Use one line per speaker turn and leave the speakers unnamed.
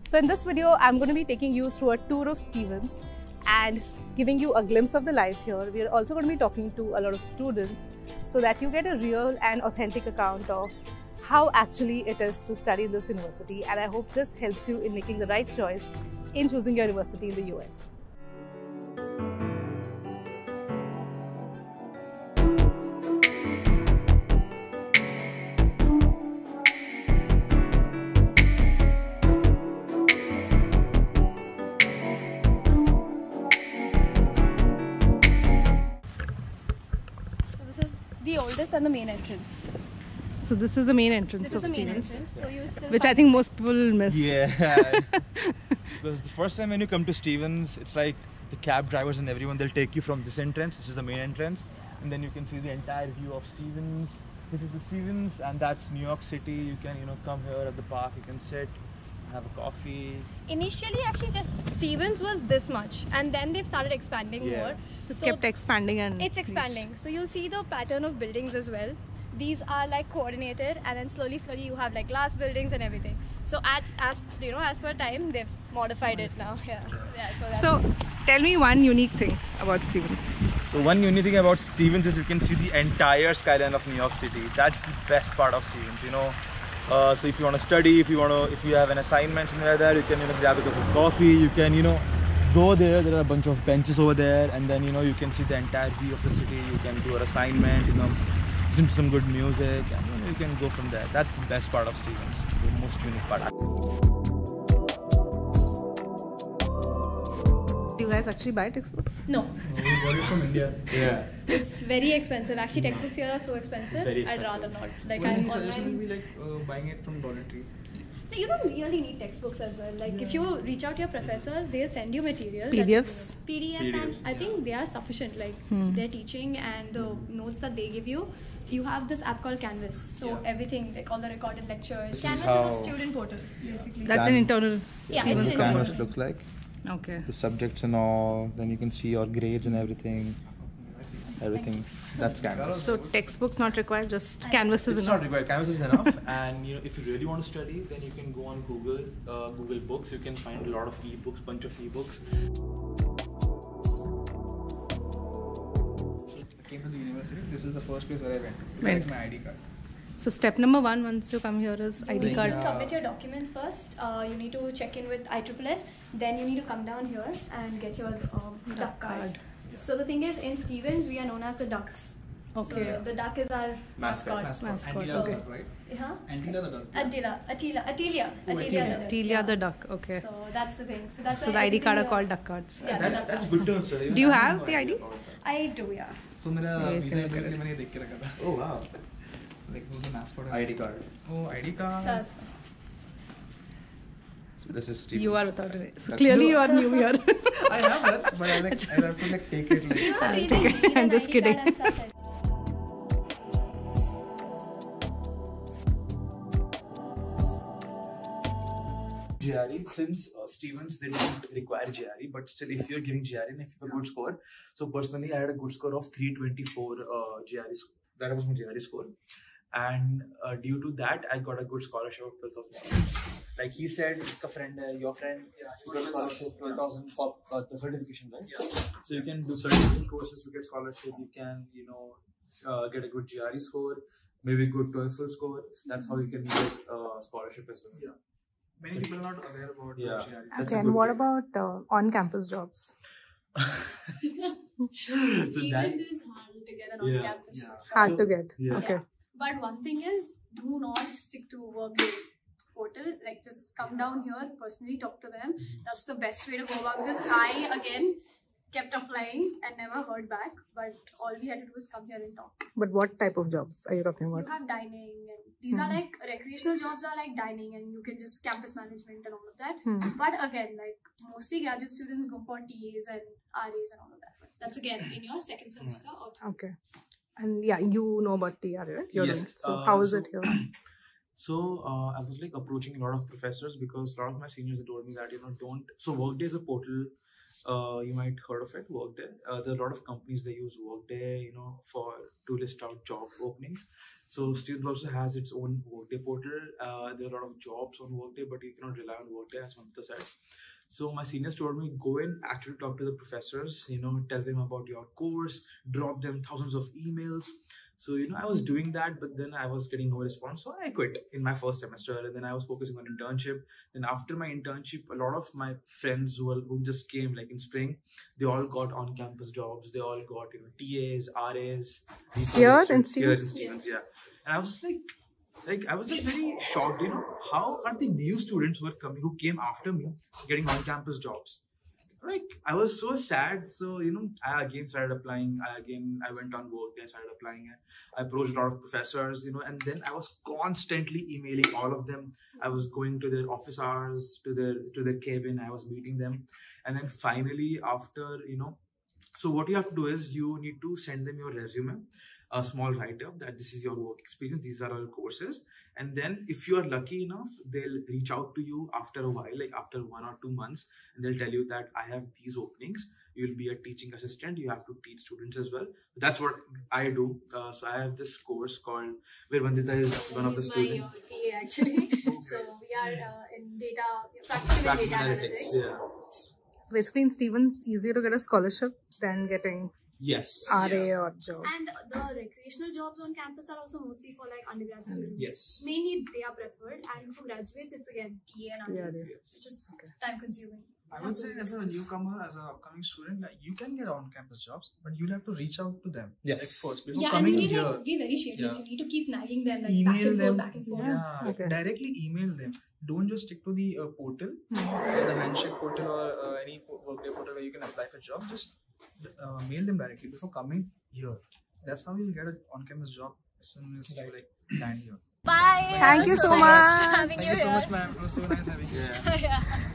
So in this video, I'm going to be taking you through a tour of Stevens and giving you a glimpse of the life here. We are also going to be talking to a lot of students so that you get a real and authentic account of how actually it is to study in this university, and I hope this helps you in making the right choice in choosing your university in the US.
The oldest and the main entrance.
So this is the main entrance of Stevens,
so
which I think most people miss.
Yeah, because the first time when you come to Stevens, it's like the cab drivers and everyone, they'll take you from this entrance, which is the main entrance, and then you can see the entire view of Stevens. This is the Stevens, and that's New York City. You can, come here at the park, you can sit, have a coffee.
Initially, actually, just Stevens was this much, and then they've started expanding more.
So it kept expanding and
it's expanding. So you'll see the pattern of buildings as well. These are like coordinated, and then slowly you have like glass buildings and everything. So as per time, they've modified it now. Yeah.
So tell me one unique thing about Stevens.
So one unique thing about Stevens is you can see the entire skyline of New York City. That's the best part of Stevens, So if you want to study, if you have an assignment somewhere there, you can grab a cup of coffee. You can go there. There are a bunch of benches over there, and then you can see the entire view of the city. You can do an assignment. Listen to some good music, and you can go from there. That's the best part of Stevens, the most unique part.
Do you guys actually buy textbooks?
No.
We got it from India. Yeah.
It's very expensive. Actually, textbooks here are so expensive. I'd rather not. Like,
One suggestion will be like buying it from Dollar Tree.
You don't really need textbooks as well. Like if you reach out to your professors, they'll send you material.
PDFs?
PDFs, and I think they are sufficient. Like their teaching and the notes that they give you. You have this app called Canvas. So everything, like all the recorded lectures. Canvas is a student portal, basically.
That's an internal.
Stevens
Canvas looks like.
Okay.
The subjects and all. Then you can see your grades and everything. That's Canvas.
So textbooks not required, just Canvas is
It's
enough.
not required. Canvas is enough. And if you really want to study, then you can go on Google Books. You can find a lot of ebooks, bunch of ebooks.
I came to the university. This is the first place where I went to
Right.
collect my ID card.
So step number one, once you come here, is ID
You need
card.
to submit your documents first. You need to check in with ISSS. Then you need to come down here and get your duck card. So the thing is, in Stevens, we are known as the ducks.
Okay.
So the duck is our mascot.
Mascot.
Antilla
Okay.
the duck, right?
Huh?
Antilla the duck.
Atelia
Telia the duck. Okay.
So that's the thing. So that's
So
why
the ID card are
everything
called duck cards.
Yeah, the duck
That's
cards.
good to study.
Do you have the ID?
I do, yeah.
So मेरा
Wait,
visa
look at
interview
it.
मैंने देख के रखा था.
Oh wow.
Like it was a mascot.
ID card.
Oh, ID card.
That's
So this is Stevens.
You are without it. So clearly you are new here.
I have that, but I have to take it like.
you don't really
take it.
need an
I'm just
ID
kidding.
card as such.
GRE, since Stevens, they don't require GRE, but still if you're giving GRE and if you have a good score, so personally I had a good score of 324 GRE score. That was my GRE score, and due to that I got a good scholarship of 12,000. Like he said, his friend, your friend, you got a scholarship 12,000 for the certification, right? Yeah. So you can do certification courses to get scholarship. You can get a good GRE score, maybe good TOEFL score. That's how you can get scholarship as well. Yeah.
Many people are not aware about GRE.
That's
Okay,
a
and
good
what
thing.
about on-campus jobs?
So
Stevens is hard to get an on-campus job.
Hard to get.
Yeah.
Okay.
But one thing is, do not stick to Workday portal. Like, just come down here, personally talk to them. That's the best way to go about, because I, again, kept applying and never heard back. But all we had to do was come here and talk.
But what type of jobs are you talking about?
You have dining, and these are like recreational jobs are like dining, and you can just campus management and all of that. But again, like mostly graduate students go for TAs and RAs and all of that. But that's again in your second semester or third.
Okay. And yeah, you know about TR, right? You're
Yes.
doing it. So how is it here?
So I was like approaching a lot of professors because a lot of my seniors told me that, don't. So Workday is a portal. You might heard of it, Workday. There are a lot of companies that use Workday, to list out job openings. So Students also has its own Workday portal. There are a lot of jobs on Workday, but you cannot rely on Workday, as Mamta said. So my seniors told me, go and actually talk to the professors, tell them about your course, drop them thousands of emails. So, I was doing that, but then I was getting no response. So I quit in my first semester, and then I was focusing on internship. Then after my internship, a lot of my friends who just came like in spring, they all got on-campus jobs. They all got, TAs, RAs.
Here in Stevens?
Yeah. And I was I was very shocked, how are the new students who came after me getting on-campus jobs? I was so sad. So, I again started applying. I went on Workday, I started applying. I approached a lot of professors, and then I was constantly emailing all of them. I was going to their office hours, to their cabin. I was meeting them. And then finally, after, so what you have to do is you need to send them your resume, a small write-up that this is your work experience, these are all courses. And then if you are lucky enough, they'll reach out to you after a while, like after 1 or 2 months, and they'll tell you that I have these openings. You'll be a teaching assistant. You have to teach students as well. That's what I do. So I have this course called, where Vandita is one of the students.
My TA actually. So we are in practicing data analytics.
Yeah.
So basically in Stevens, easier to get a scholarship than getting RA or job.
And the recreational jobs on campus are also mostly for like undergrad students.
Yes.
Mainly they are preferred, and for graduates it's again TA and undergrad, which is time consuming.
I would say as a newcomer, as an upcoming student, you can get on-campus jobs, but you'll have to reach out to them.
Yes.
First, before
Yeah,
coming
and you need
here.
to be very shameless. You need to keep nagging them, like
Email
back and forth.
Yeah, directly email them. Don't just stick to the portal, the handshake portal or any Workday portal where you can apply for job. Just mail them directly before coming here. That's how you'll get an on-campus job as soon as you land here.
Bye.
Thank you so much.
Having
Thank you so much, ma'am. It was so nice having you.
Yeah.